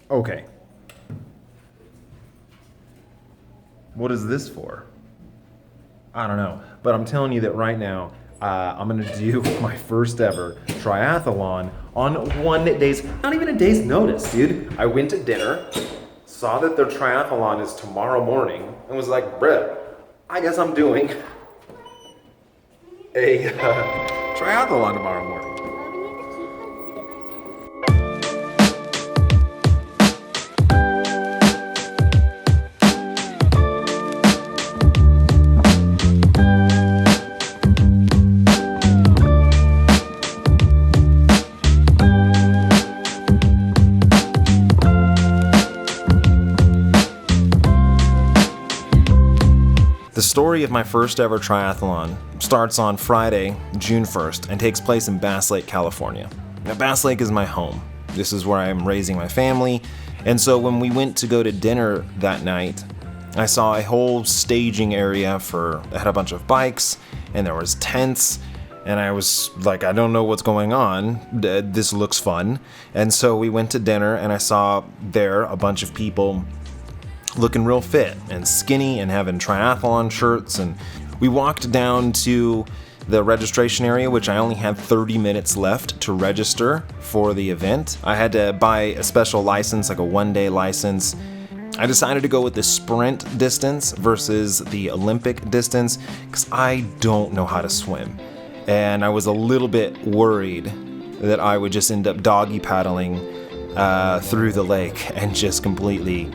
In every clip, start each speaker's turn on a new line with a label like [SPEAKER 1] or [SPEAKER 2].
[SPEAKER 1] Okay. What is this for? I don't know. But I'm telling you that right now, I'm going to do my first ever triathlon on 1 day's, not even a day's notice, dude. I went to dinner, saw that the triathlon is tomorrow morning, and was like, bruh, I guess I'm doing a triathlon tomorrow morning. The story of my first ever triathlon starts on Friday, June 1st, and takes place in Bass Lake, California. Now, Bass Lake is my home. This is where I'm raising my family, and so when we went to go to dinner that night, I saw a whole staging area it had a bunch of bikes, and there was tents, and I was like, I don't know what's going on. This looks fun. And so we went to dinner, and I saw there a bunch of people looking real fit and skinny and having triathlon shirts, and we walked down to the registration area, which I only had 30 minutes left to register for the event. I had to buy a special license, like a 1-day license. I decided to go with the sprint distance versus the Olympic distance because I don't know how to swim, and I was a little bit worried that I would just end up doggy paddling through the lake and just completely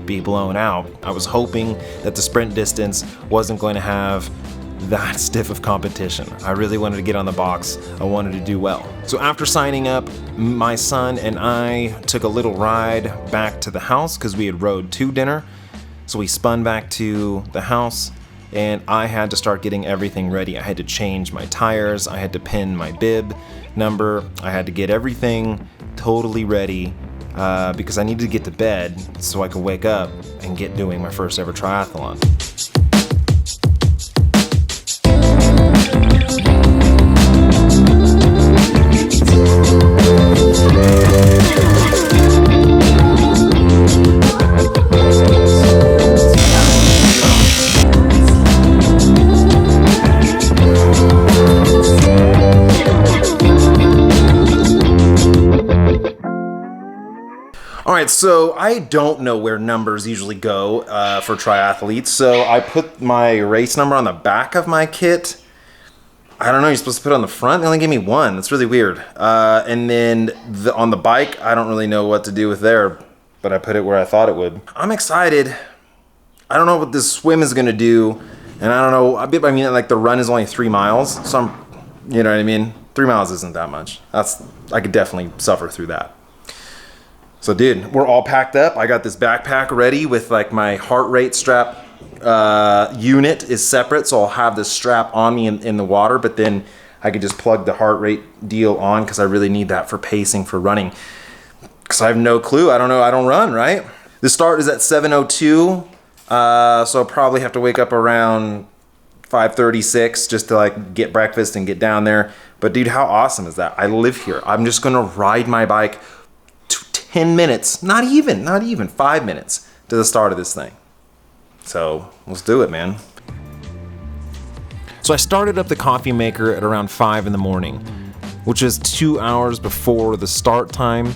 [SPEAKER 1] be blown out. I was hoping that the sprint distance wasn't going to have that stiff of competition. I really wanted to get on the box. I wanted to do well. So after signing up, my son and I took a little ride back to the house because we had rode to dinner. So we spun back to the house, and I had to start getting everything ready. I had to change my tires. I had to pin my bib number. I had to get everything totally ready because I needed to get to bed so I could wake up and get doing my first ever triathlon. Alright, so I don't know where numbers usually go for triathletes, so I put my race number on the back of my kit. I don't know, you're supposed to put it on the front? They only gave me one. That's really weird. And then on the bike, I don't really know what to do with there, but I put it where I thought it would. I'm excited. I don't know what this swim is going to do, and I don't know, I mean, like the run is only 3 miles, so you know what I mean? 3 miles isn't that much. I could definitely suffer through that. So dude, we're all packed up. I got this backpack ready with like my heart rate strap unit is separate, so I'll have this strap on me in the water, but then I could just plug the heart rate deal on because I really need that for pacing for running. Because I have no clue. I don't know. I don't run, right? The start is at 7:02, so I'll probably have to wake up around 5:36 just to like get breakfast and get down there. But dude, how awesome is that? I live here. I'm just gonna ride my bike 10 minutes, not even 5 minutes to the start of this thing. So let's do it, man. So I started up the coffee maker at around 5 in the morning, which is 2 hours before the start time.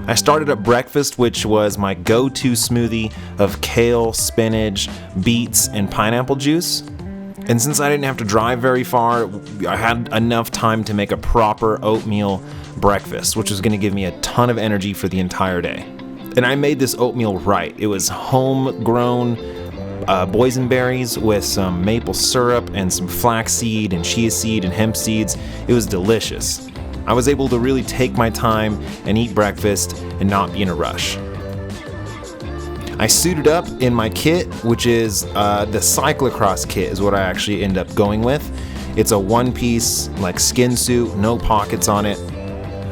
[SPEAKER 1] I started up breakfast, which was my go-to smoothie of kale, spinach, beets, and pineapple juice. And since I didn't have to drive very far, I had enough time to make a proper oatmeal breakfast, which was going to give me a ton of energy for the entire day. And I made this oatmeal right. It was homegrown boysenberries with some maple syrup and some flaxseed and chia seed and hemp seeds. It was delicious. I was able to really take my time and eat breakfast and not be in a rush. I suited up in my kit, which is the cyclocross kit is what I actually end up going with. It's a one-piece like skin suit, no pockets on it.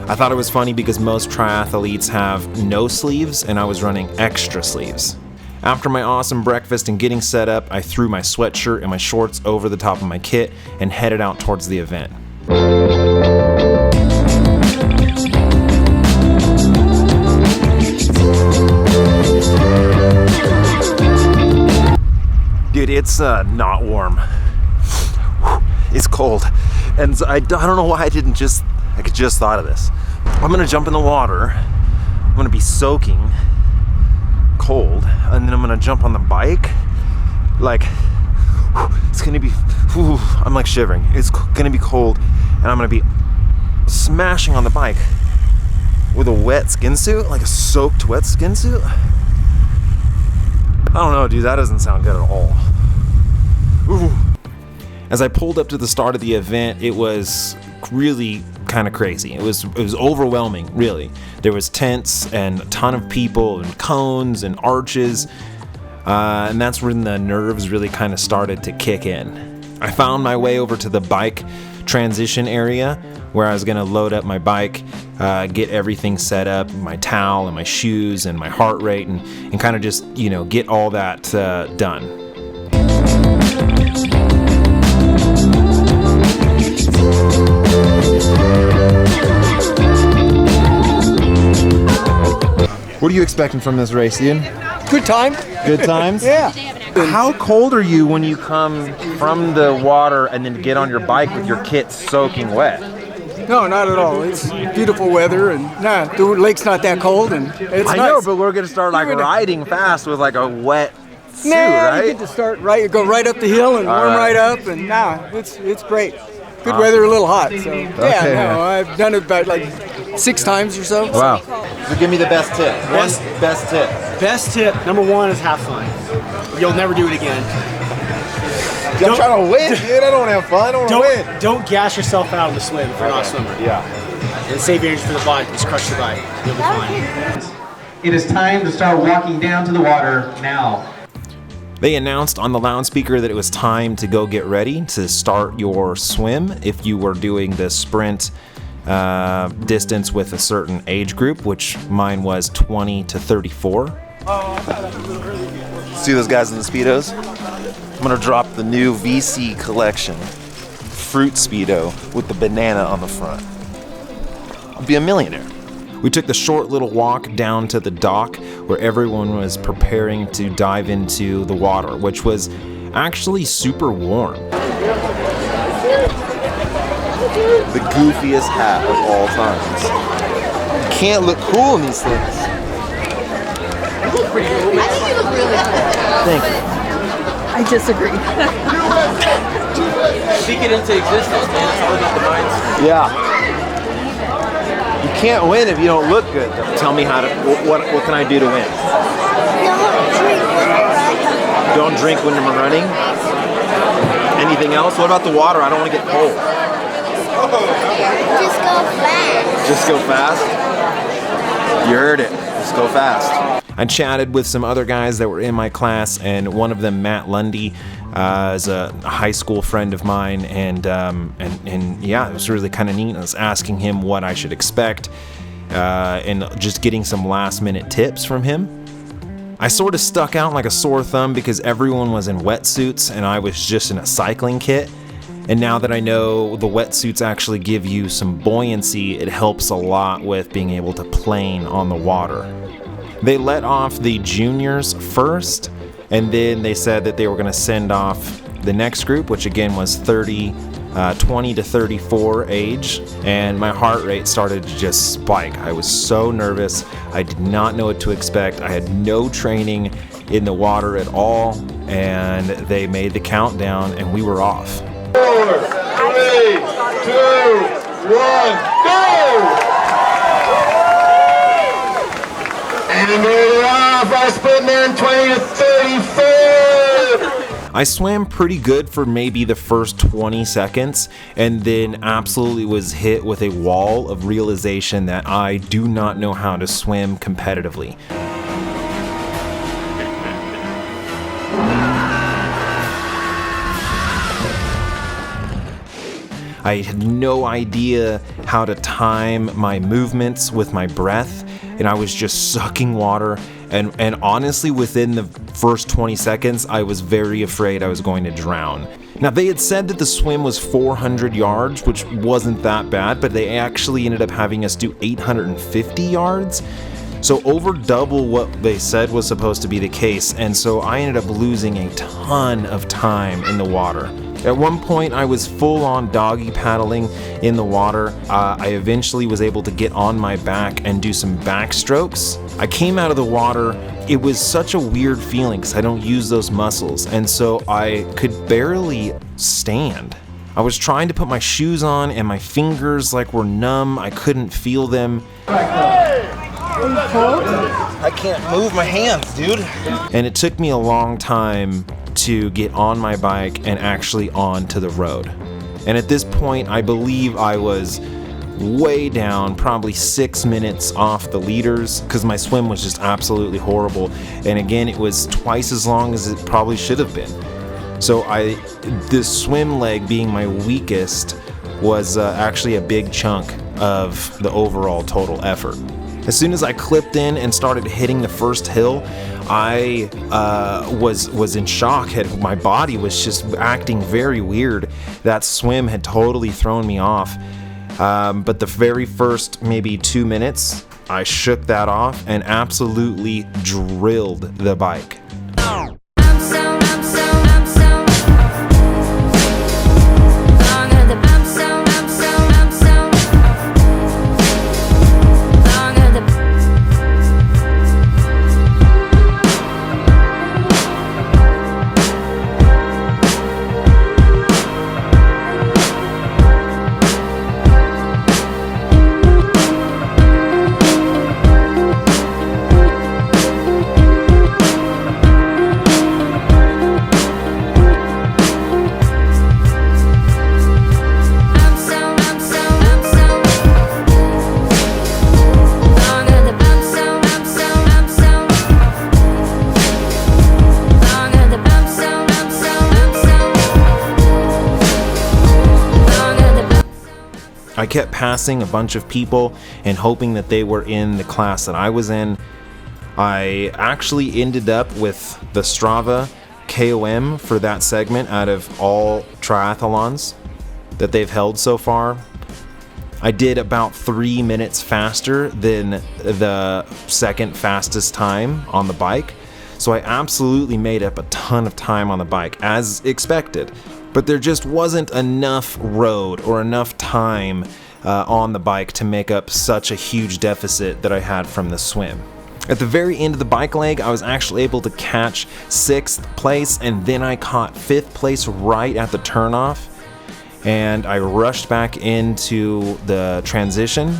[SPEAKER 1] I thought it was funny because most triathletes have no sleeves, and I was running extra sleeves. After my awesome breakfast and getting set up, I threw my sweatshirt and my shorts over the top of my kit and headed out towards the event. It's not warm. It's cold. And I don't know why I just thought of this. I'm gonna jump in the water. I'm gonna be soaking cold, and then I'm gonna jump on the bike. Like, it's gonna be, I'm like shivering. It's gonna be cold, and I'm gonna be smashing on the bike with a wet skin suit, like a soaked wet skin suit. I don't know, dude, that doesn't sound good at all. Ooh. As I pulled up to the start of the event, it was really kind of crazy. It was overwhelming, really. There was tents and a ton of people and cones and arches, and that's when the nerves really kind of started to kick in. I found my way over to the bike transition area where I was gonna load up my bike, get everything set up, my towel and my shoes and my heart rate, and kind of just, you know, get all that done. What are you expecting from this race, Ian?
[SPEAKER 2] Good time.
[SPEAKER 1] Good times?
[SPEAKER 2] Yeah.
[SPEAKER 1] How cold are you when you come from the water and then get on your bike with your kit soaking wet?
[SPEAKER 2] No, not at all. It's beautiful weather, and the lake's not that cold, and it's
[SPEAKER 1] I
[SPEAKER 2] nice.
[SPEAKER 1] know, but we're gonna start like riding fast with like a wet suit,
[SPEAKER 2] right?
[SPEAKER 1] right?
[SPEAKER 2] You get to start go right up the hill and warm right up, and it's great. Good weather, a little hot, so I've done it about like 6 times or so.
[SPEAKER 1] Wow. So give me the best tip. Best tip.
[SPEAKER 3] Best tip, number 1 is have fun. You'll never do it again.
[SPEAKER 1] I'm trying to win, dude. I don't have fun. I don't want to win.
[SPEAKER 3] Don't gas yourself out in the swim if you're not a swimmer.
[SPEAKER 1] Yeah.
[SPEAKER 3] And save energy for the bike. Just crush the bike. You'll be fine.
[SPEAKER 4] It is time to start walking down to the water now.
[SPEAKER 1] They announced on the loudspeaker that it was time to go get ready to start your swim if you were doing the sprint distance with a certain age group, which mine was 20 to 34. See those guys in the Speedos? I'm gonna drop the new VC collection fruit Speedo with the banana on the front. I'll be a millionaire. We took the short little walk down to the dock where everyone was preparing to dive into the water, which was actually super warm. The goofiest hat of all times. You can't look cool in these things.
[SPEAKER 5] You look pretty cool. I think you look really cool.
[SPEAKER 1] Thank you.
[SPEAKER 5] I disagree.
[SPEAKER 3] Speak it into existence, man. It's all about the mindset.
[SPEAKER 1] Yeah. You can't win if you don't look good. Tell me how to. What can I do to win? Don't drink when I'm running. Anything else? What about the water? I don't want to get cold.
[SPEAKER 5] Just go fast.
[SPEAKER 1] Just go fast? You heard it. Just go fast. I chatted with some other guys that were in my class, and one of them, Matt Lundy, is a high school friend of mine, and yeah, it was really kind of neat. I was asking him what I should expect, and just getting some last minute tips from him. I sort of stuck out like a sore thumb because everyone was in wetsuits and I was just in a cycling kit. And now that I know the wetsuits actually give you some buoyancy, it helps a lot with being able to plane on the water. They let off the juniors first, and then they said that they were going to send off the next group, which again was 20 to 34 age, and my heart rate started to just spike. I was so nervous. I did not know what to expect. I had no training in the water at all, and they made the countdown, and we were off.
[SPEAKER 6] 4, 3, 2, 1, go! And we're off. Our sprint man 20 to 34.
[SPEAKER 1] I swam pretty good for maybe the first 20 seconds and then absolutely was hit with a wall of realization that I do not know how to swim competitively. I had no idea how to time my movements with my breath, and I was just sucking water, and honestly within the first 20 seconds I was very afraid I was going to drown. Now they had said that the swim was 400 yards, which wasn't that bad, but they actually ended up having us do 850 yards. So over double what they said was supposed to be the case, and so I ended up losing a ton of time in the water. At one point, I was full-on doggy paddling in the water. I eventually was able to get on my back and do some backstrokes. I came out of the water. It was such a weird feeling because I don't use those muscles, and so I could barely stand. I was trying to put my shoes on, and my fingers were numb. I couldn't feel them. I can't move my hands, dude. And it took me a long time to get on my bike and actually onto the road. And at this point, I believe I was way down, probably 6 minutes off the leaders, because my swim was just absolutely horrible. And again, it was twice as long as it probably should have been. So this swim leg being my weakest was actually a big chunk of the overall total effort. As soon as I clipped in and started hitting the first hill, I was in shock. My body was just acting very weird. That swim had totally thrown me off. But the very first maybe 2 minutes, I shook that off and absolutely drilled the bike. I kept passing a bunch of people and hoping that they were in the class that I was in. I actually ended up with the Strava KOM for that segment out of all triathlons that they've held so far. I did about 3 minutes faster than the second fastest time on the bike. So I absolutely made up a ton of time on the bike, as expected. But there just wasn't enough road or enough time on the bike to make up such a huge deficit that I had from the swim. At the very end of the bike leg, I was actually able to catch 6th place, and then I caught 5th place right at the turnoff, and I rushed back into the transition.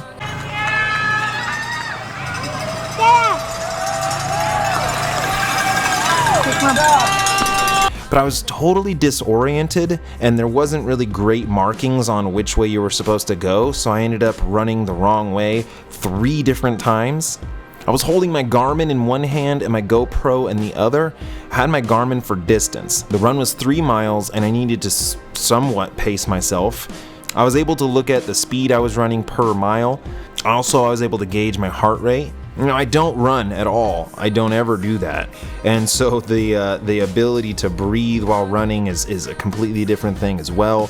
[SPEAKER 1] But I was totally disoriented, and there wasn't really great markings on which way you were supposed to go, so I ended up running the wrong way 3 different times. I was holding my Garmin in one hand and my GoPro in the other. I had my Garmin for distance. The run was 3 miles, and I needed to somewhat pace myself. I was able to look at the speed I was running per mile. Also, I was able to gauge my heart rate. I don't run at all. I don't ever do that. And so the ability to breathe while running is a completely different thing as well.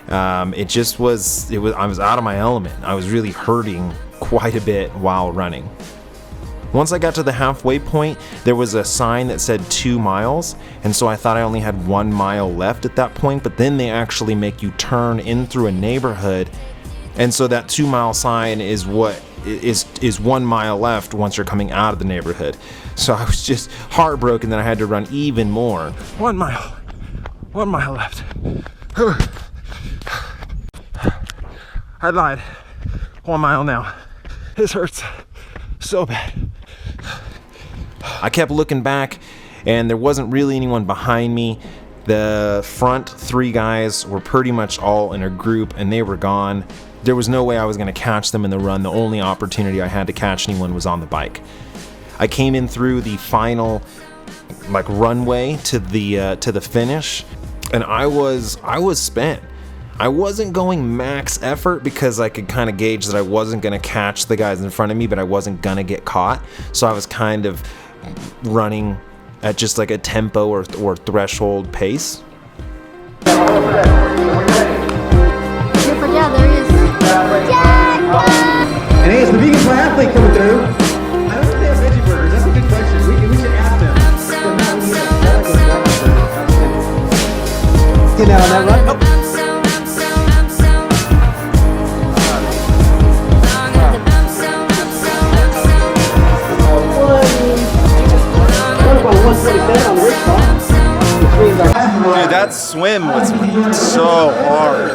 [SPEAKER 1] I was out of my element. I was really hurting quite a bit while running. Once I got to the halfway point, there was a sign that said 2 miles, and so I thought I only had 1 mile left at that point, but then they actually make you turn in through a neighborhood, and so that 2 mile sign is what is 1 mile left once you're coming out of the neighborhood. So I was just heartbroken that I had to run even more. 1 mile. 1 mile left. I lied. 1 mile now. This hurts so bad. I kept looking back, and there wasn't really anyone behind me. The front 3 guys were pretty much all in a group, and they were gone. There was no way I was going to catch them in the run. The only opportunity I had to catch anyone was on the bike. I came in through the final runway to the finish, and I was spent. I wasn't going max effort because I could kind of gauge that I wasn't going to catch the guys in front of me, but I wasn't going to get caught. So I was kind of running at just a tempo or threshold pace.
[SPEAKER 5] Yeah, there he is.
[SPEAKER 4] And hey, it's the vegan triathlete coming through. I don't think
[SPEAKER 2] out on that run.
[SPEAKER 1] Dude, that swim was so hard.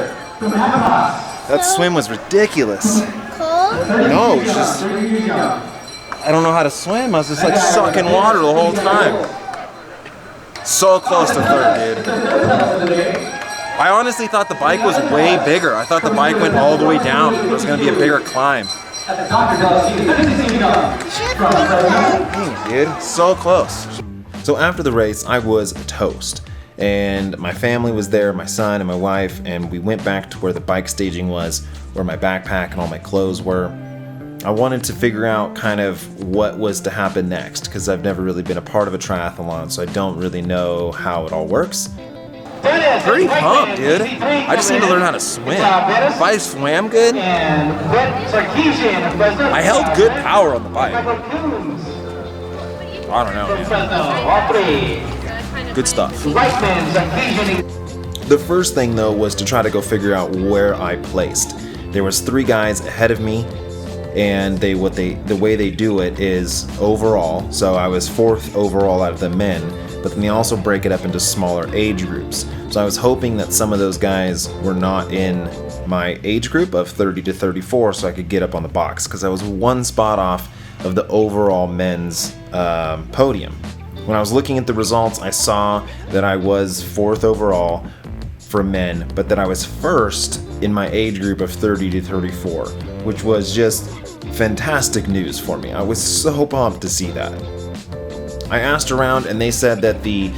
[SPEAKER 1] That swim was ridiculous. No, it's just, I don't know how to swim. I was just like sucking water the whole time. So close to third, dude. I honestly thought the bike was way bigger. I thought the bike went all the way down. It was gonna be a bigger climb. Dang, dude, so close. So after the race, I was toast. And my family was there, my son and my wife, and we went back to where the bike staging was, where my backpack and all my clothes were. I wanted to figure out kind of what was to happen next, because I've never really been a part of a triathlon, so I don't really know how it all works. Pretty pumped, dude. I just need to learn how to swim. If I swam good, I held good power on the bike. I don't know, man. Good stuff. The first thing though was to try to go figure out where I placed. There was 3 guys ahead of me, and the way they do it is overall. So I was 4th overall out of the men, but then they also break it up into smaller age groups. So I was hoping that some of those guys were not in my age group of 30 to 34, so I could get up on the box, because I was 1 spot off of the overall men's podium. When I was looking at the results, I saw that I was 4th overall for men, but that I was 1st in my age group of 30 to 34, which was just fantastic news for me. I was so pumped to see that. I asked around, and they said that the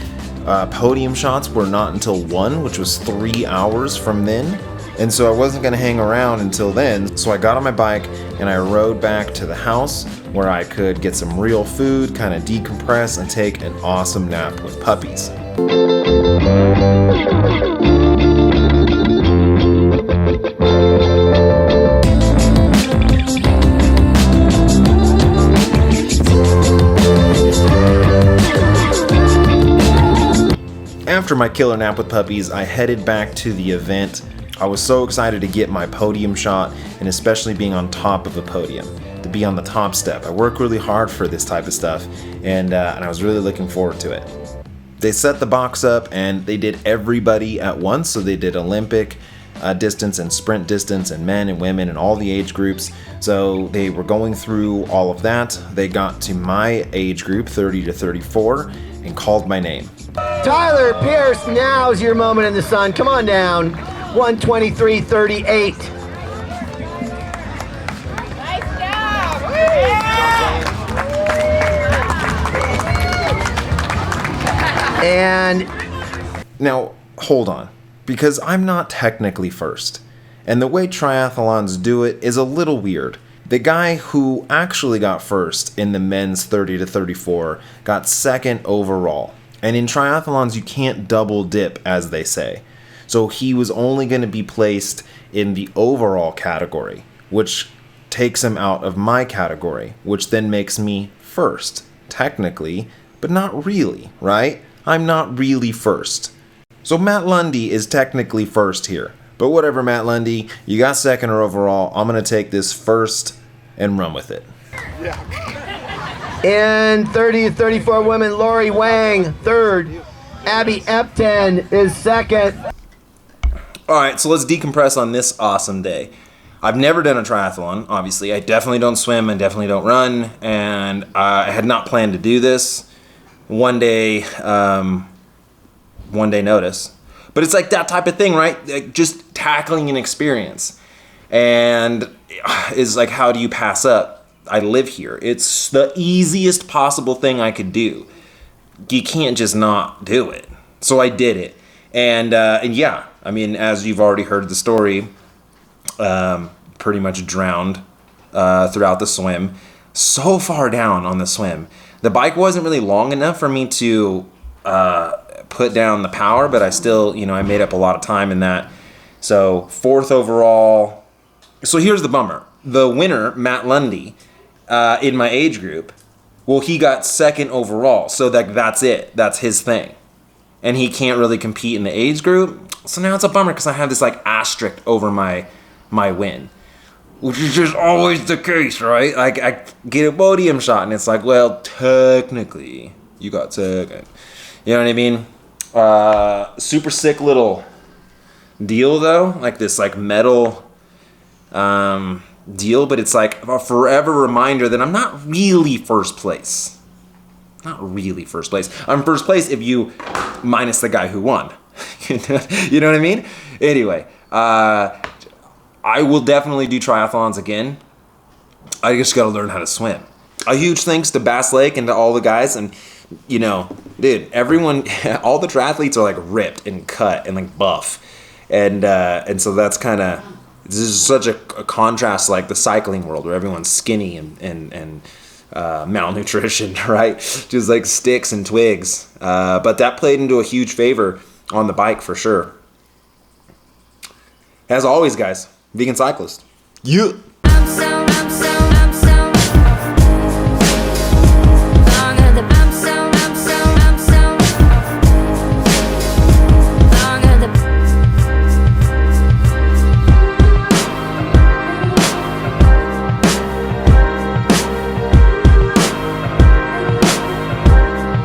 [SPEAKER 1] podium shots were not until 1, which was 3 hours from then. And so I wasn't going to hang around until then, so I got on my bike and I rode back to the house where I could get some real food, kind of decompress, and take an awesome nap with puppies. After my killer nap with puppies, I headed back to the event. I was so excited to get my podium shot, and especially being on top of a podium, to be on the top step. I work really hard for this type of stuff, and I was really looking forward to it. They set the box up, and they did everybody at once, so they did Olympic distance and sprint distance, and men and women and all the age groups. So they were going through all of that. They got to my age group, 30 to 34, and called my name.
[SPEAKER 6] Tyler Pierce, now's your moment in the sun. Come on down. 1:23:38.
[SPEAKER 5] Nice job!
[SPEAKER 6] And
[SPEAKER 1] Now, hold on, because I'm not technically first, and the way triathlons do it is a little weird. The guy who actually got first in the men's 30 to 34 got 2nd overall, and in triathlons you can't double dip, as they say. So he was only going to be placed in the overall category, which takes him out of my category, which then makes me first, technically, but not really, right? I'm not really first. So Matt Lundy is technically first here. But whatever, Matt Lundy, you got 2nd overall. I'm going to take this first and run with it.
[SPEAKER 6] in 30 to 34 women, Lori Wang, 3rd. Abby Epton is 2nd.
[SPEAKER 1] Alright, so let's decompress on this awesome day. I've never done a triathlon, obviously. I definitely don't swim and definitely don't run, and I had not planned to do this. One day notice. But it's like that type of thing, right? Like just tackling an experience. And is like, how do you pass up? I live here. It's the easiest possible thing I could do. You can't just not do it. So I did it. And yeah, I mean, as you've already heard the story, pretty much drowned throughout the swim. So far down on the swim. The bike wasn't really long enough for me to put down the power, but I still, I made up a lot of time in that. So 4th overall. So here's the bummer. The winner, Matt Lundy, in my age group, well, he got 2nd overall. So that's it. That's his thing. And he can't really compete in the age group. So now it's a bummer because I have this like asterisk over my win, which is just always the case, right? Like I get a podium shot and it's like, well, technically you got second. You know what I mean? Super sick little deal though, like this like metal deal, but it's like a forever reminder that I'm not really first place. Not really first place. I'm first place if you minus the guy who won. You know what I mean? Anyway, I will definitely do triathlons again. I just got to learn how to swim. A huge thanks to Bass Lake and to all the guys. And, you know, dude, everyone, all the triathletes are like ripped and cut and like buff. And so that's kind of, this is such a contrast to like the cycling world where everyone's skinny and malnutrition, right? Just like sticks and twigs. But that played into a huge favor on the bike for sure. As always, guys, vegan cyclist. Yeah.